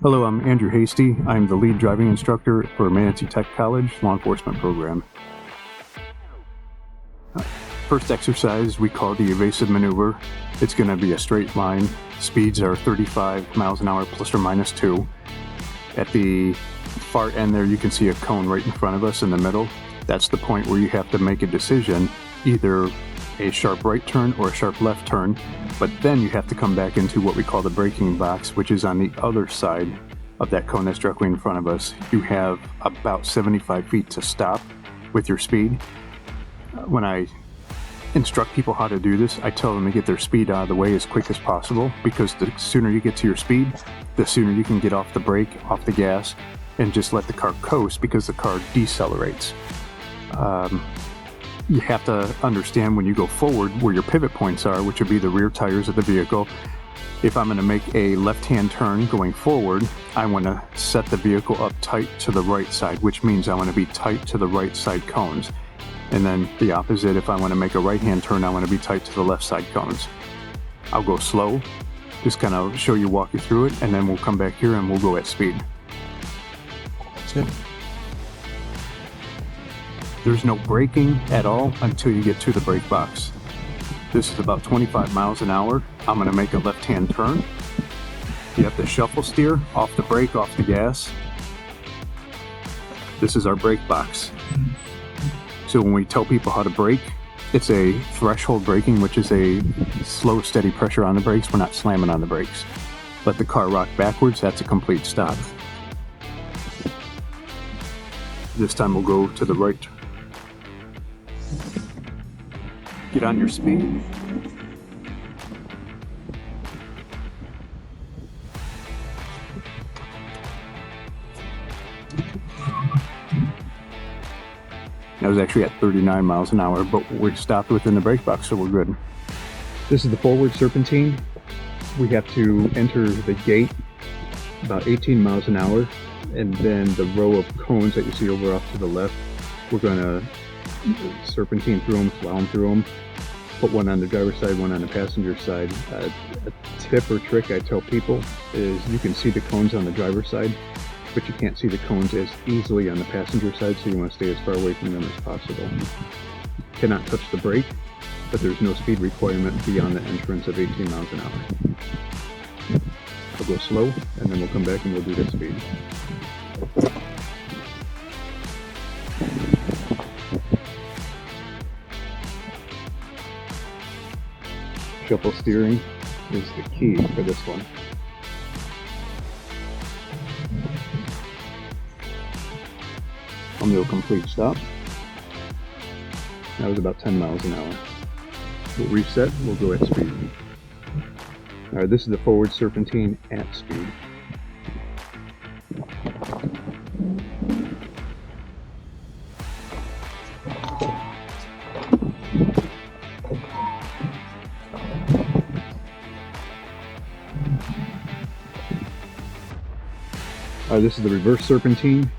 Hello, I'm Andrew Hasty. I'm the lead driving instructor for Manatee Tech College Law Enforcement Program. First exercise we call the evasive maneuver. It's going to be a straight line. Speeds are 35 miles an hour plus or minus 2. At the far end there you can see a cone right in front of us in the middle. That's the point where you have to make a decision, either a sharp right turn or a sharp left turn, but then you have to come back into what we call the braking box, which is on the other side of that cone that's directly in front of us. You have about 75 feet to stop with your speed. When I instruct people how to do this, I tell them to get their speed out of the way as quick as possible, because the sooner you get to your speed, the sooner you can get off the brake, off the gas, and just let the car coast, because the car decelerates. You have to understand when you go forward where your pivot points are, which would be the rear tires of the vehicle. If I'm going to make a left-hand turn going forward, I want to set the vehicle up tight to the right side, which means I want to be tight to the right side cones. And then the opposite, if I want to make a right-hand turn, I want to be tight to the left side cones. I'll go slow, just kind of walk you through it, and then we'll come back here and we'll go at speed. That's it. There's no braking at all until you get to the brake box. This is about 25 miles an hour. I'm going to make a left-hand turn. You have to shuffle steer, off the brake, off the gas. This is our brake box. So when we tell people how to brake, it's a threshold braking, which is a slow, steady pressure on the brakes. We're not slamming on the brakes. Let the car rock backwards, that's a complete stop. This time we'll go to the right. Get on your speed. I was actually at 39 miles an hour, but we stopped within the brake box, so we're good. This is the forward serpentine. We have to enter the gate about 18 miles an hour, and then the row of cones that you see over off to the left, we're going to serpentine through them, slalom through them, put one on the driver's side, one on the passenger side. A tip or trick I tell people is you can see the cones on the driver's side, but you can't see the cones as easily on the passenger side, so you want to stay as far away from them as possible. You cannot touch the brake, but there's no speed requirement beyond the entrance of 18 miles an hour. I'll go slow, and then we'll come back and we'll do that speed. Shuffle steering is the key for this one. I'll do a complete stop. That was about 10 miles an hour. We'll reset, we'll go at speed. Alright, this is the forward serpentine at speed. This is the reverse serpentine.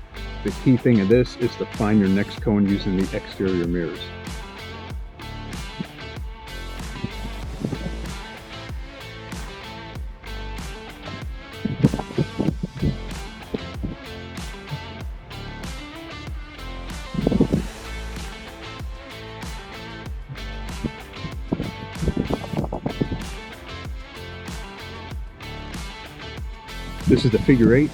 The key thing of this is to find your next cone using the exterior mirrors. This is the figure 8.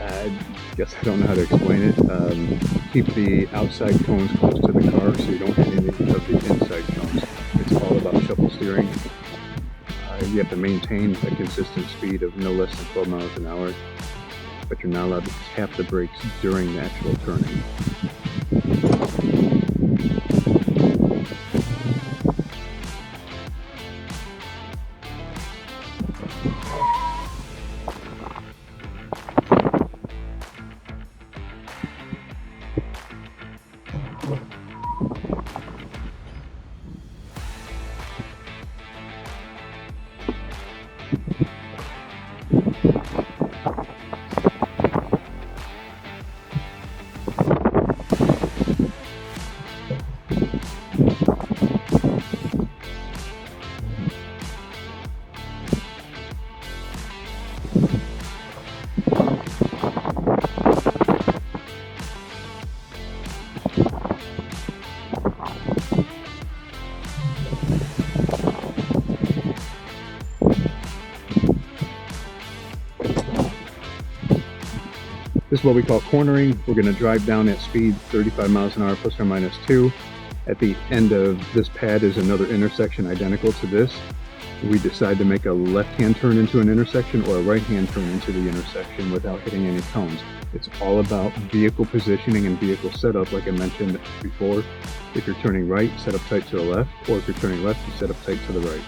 I guess I don't know how to explain it. Keep the outside cones close to the car so you don't hit any of the inside cones. It's all about shuffle steering. You have to maintain a consistent speed of no less than 12 miles an hour, but you're not allowed to tap the brakes during the actual turning. This is what we call cornering. We're going to drive down at speed 35 miles an hour plus or minus 2. At the end of this pad is another intersection identical to this. We decide to make a left-hand turn into an intersection or a right-hand turn into the intersection without hitting any cones. It's all about vehicle positioning and vehicle setup, like I mentioned before. If you're turning right, set up tight to the left, or if you're turning left, you set up tight to the right.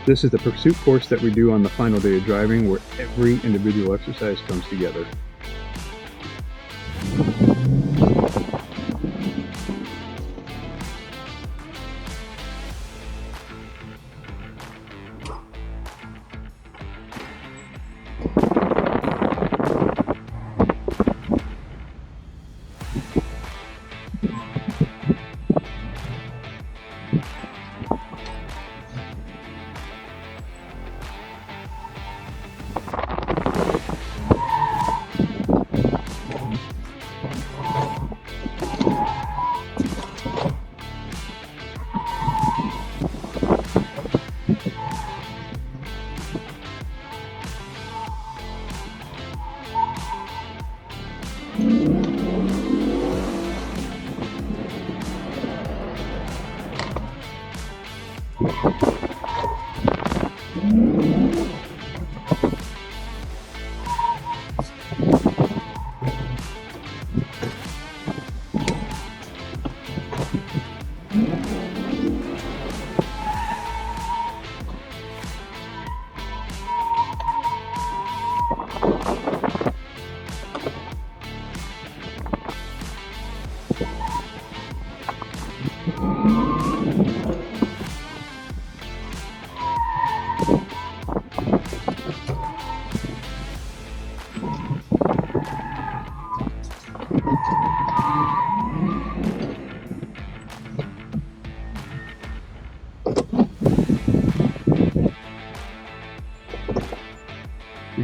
This is the pursuit course that we do on the final day of driving, where every individual exercise comes together.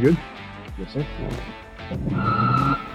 You good? Yes, sir.